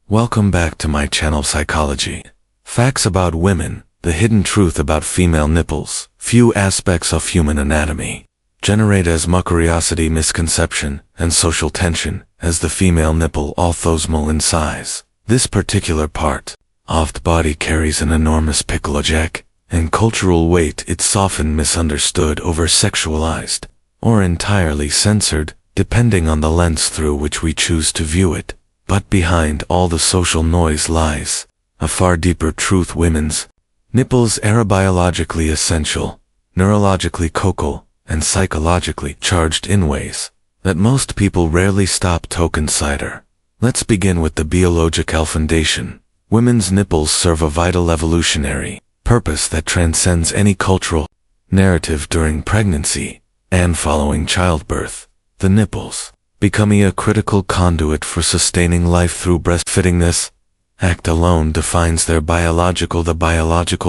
Welcome back to my channel Psychology. Facts about women, the hidden truth about female nipples, few aspects of human anatomy. Generate as much curiosity, misconception, and social tension as the female nipple, orthosmal in size. This particular part of the body carries an enormous psychological and cultural weight. It's often misunderstood, over-sexualized, or entirely censored, depending on the lens through which we choose to view it. But behind all the social noise lies a far deeper truth. Women's nipples are biologically essential, neurologically cocal, and psychologically charged in ways that most people rarely stop to consider. Let's begin with the biological foundation. Women's nipples serve a vital evolutionary purpose that transcends any cultural narrative. During pregnancy and following childbirth, the nipples becoming a critical conduit for sustaining life through breastfeeding. This act alone defines their biological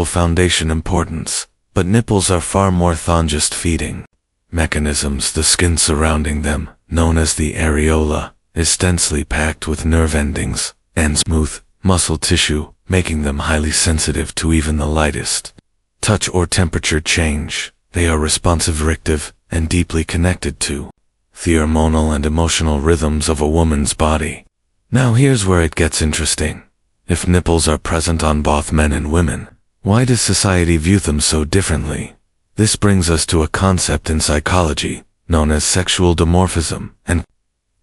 foundation importance. But nipples are far more than just feeding mechanisms. The skin surrounding them, known as the areola, is densely packed with nerve endings and smooth muscle tissue, making them highly sensitive to even the lightest touch or temperature change. They are responsive, reactive, and deeply connected to the hormonal and emotional rhythms of a woman's body. Now here's where it gets interesting. If nipples are present on both men and women, why does society view them so differently? This brings us to a concept in psychology known as sexual dimorphism and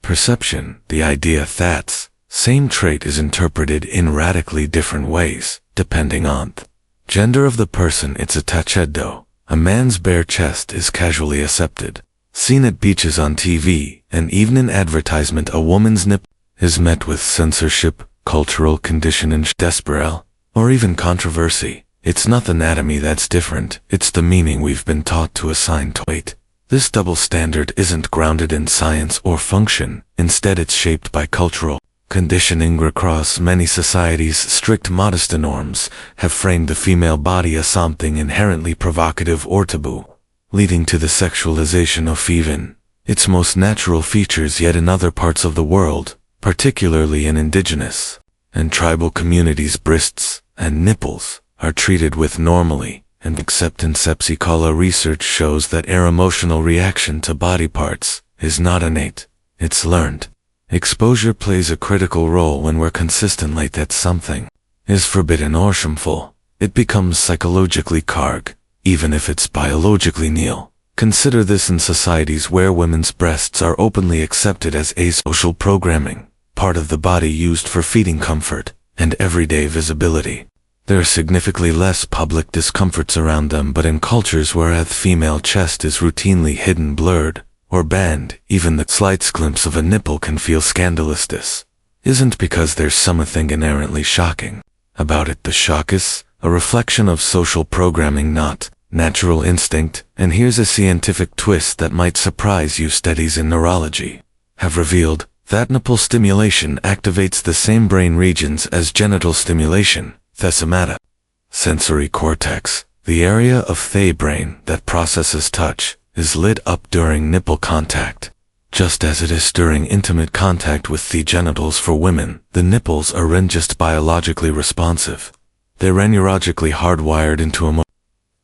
perception, the idea that same trait is interpreted in radically different ways, depending on the gender of the person it's attached to. A man's bare chest is casually accepted, seen at beaches, on TV, and even in advertisement. A woman's nipple is met with censorship, cultural conditioning, despair, or even controversy. It's not the anatomy that's different, it's the meaning we've been taught to assign to it. This double standard isn't grounded in science or function. Instead, it's shaped by cultural conditioning. Across many societies, strict modesty norms have framed the female body as something inherently provocative or taboo, leading to the sexualization of even its most natural features. Yet in other parts of the world, particularly in indigenous and tribal communities, breasts and nipples are treated with normally and acceptance. Psychology research shows that our emotional reaction to body parts is not innate, it's learned. Exposure plays a critical role. When we're consistently that something is forbidden or shameful, it becomes psychologically carg, even if it's biologically nil. Consider this in societies where women's breasts are openly accepted as a social programming, part of the body used for feeding, comfort, and everyday visibility. There are significantly less public discomforts around them, but in cultures where the female chest is routinely hidden, blurred, or banned, even the slightest glimpse of a nipple can feel scandalous. This isn't because there's something inherently shocking about it. The shock is a reflection of social programming, not natural instinct. And here's a scientific twist that might surprise you. Studies in neurology have revealed that nipple stimulation activates the same brain regions as genital stimulation, the somatosensory cortex. The area of the brain that processes touch is lit up during nipple contact, just as it is during intimate contact with the genitals. For women, the nipples aren't just biologically responsive, they're neurologically hardwired into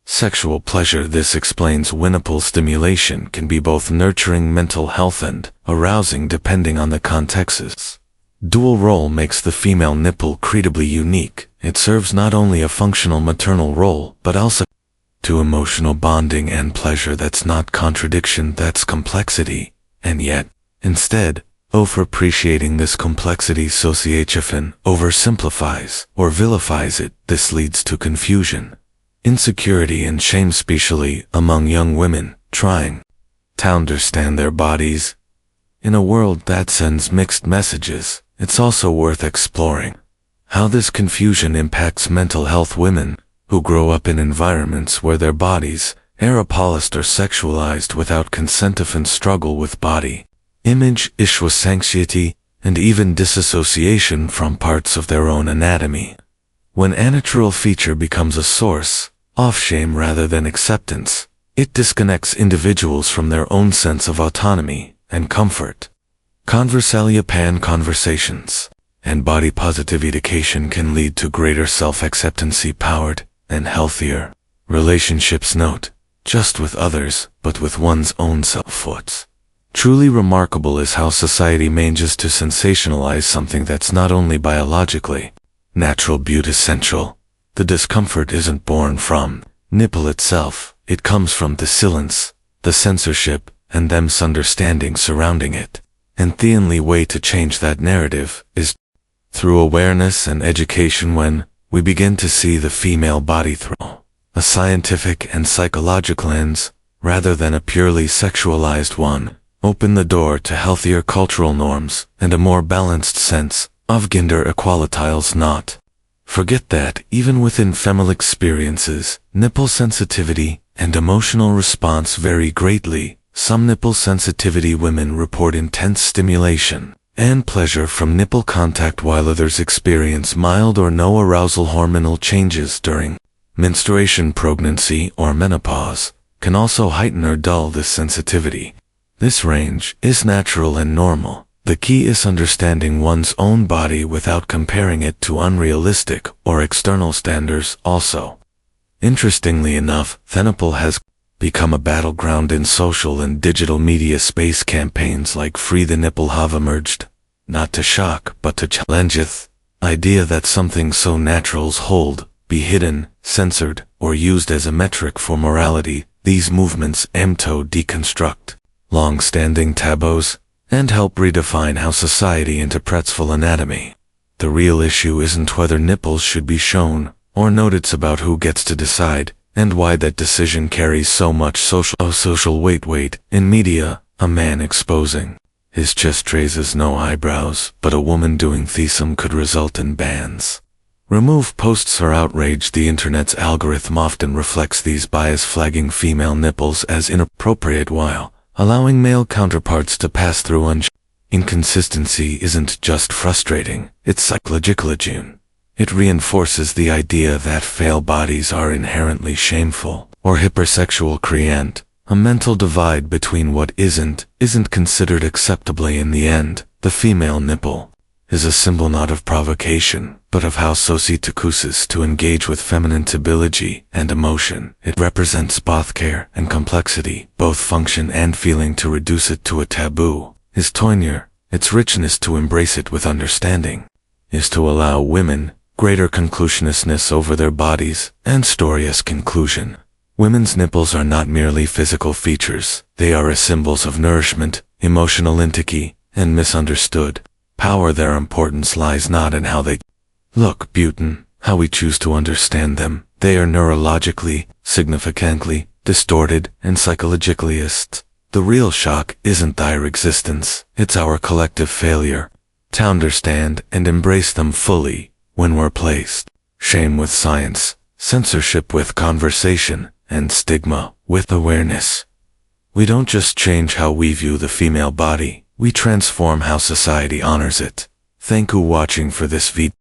sexual pleasure. This explains why nipple stimulation can be both nurturing mental health and arousing depending on the context. Dual role makes the female nipple credibly unique. It serves not only a functional maternal role, but also to emotional bonding and pleasure. That's not contradiction, that's complexity. And yet, instead of appreciating this complexity, society often oversimplifies or vilifies it. This leads to confusion, insecurity, and shame, especially among young women trying to understand their bodies. In a world that sends mixed messages, it's also worth exploring how this confusion impacts mental health. Women who grow up in environments where their bodies are policed or sexualized without consent often struggle with body image issues, anxiety, and even disassociation from parts of their own anatomy. When a natural feature becomes a source of shame rather than acceptance, it disconnects individuals from their own sense of autonomy and comfort. Conversalia pan conversations and body positive education can lead to greater self-acceptance, powered, and healthier relationships. Note, just with others, but with one's own self. Truly remarkable is how society manages to sensationalize something that's not only biologically natural but essential. The discomfort isn't born from nipple itself, it comes from the silence, the censorship, and the misunderstanding surrounding it. And the only way to change that narrative is through awareness and education. When we begin to see the female body through a scientific and psychological lens, rather than a purely sexualized one, open the door to healthier cultural norms and a more balanced sense of gender equality. Not forget that even within female experiences, nipple sensitivity and emotional response vary greatly. Some nipple sensitivity women report intense stimulation and pleasure from nipple contact, while others experience mild or no arousal. Hormonal changes during menstruation, pregnancy, or menopause can also heighten or dull this sensitivity. This range is natural and normal. The key is understanding one's own body without comparing it to unrealistic or external standards. Also, interestingly enough, the nipple has become a battleground in social and digital media space. Campaigns like Free the Nipple have emerged, not to shock but to challenge the idea that something so natural's hold be hidden, censored, or used as a metric for morality. These movements aim to deconstruct long-standing taboos and help redefine how society interprets full anatomy. The real issue isn't whether nipples should be shown or noted, it's about who gets to decide and why that decision carries so much social weight. In media, a man exposing his chest raises no eyebrows, but a woman doing threesome could result in bans. Remove posts or outrage. The internet's algorithm often reflects these bias, flagging female nipples as inappropriate while allowing male counterparts to pass through. Inconsistency isn't just frustrating, it's psychological. It reinforces the idea that female bodies are inherently shameful or hypersexual, creating a mental divide between what isn't considered acceptable. In the end, the female nipple is a symbol not of provocation, but of how society chooses to engage with feminine ability and emotion. It represents both care and complexity, both function and feeling. To reduce it to a taboo is to ignore its richness. To embrace it with understanding is to allow women greater conclusiveness over their bodies and stories. Conclusion: women's nipples are not merely physical features, they are symbols of nourishment, emotional intimacy, and misunderstood power. Their importance lies not in how they look, but in how we choose to understand them. They are neurologically, significantly distorted, and psychologically. The real shock isn't their existence, it's our collective failure to understand and embrace them fully. When we're placed shame with science, censorship with conversation, and stigma with awareness, we don't just change how we view the female body, we transform how society honors it. Thank you for watching for this video.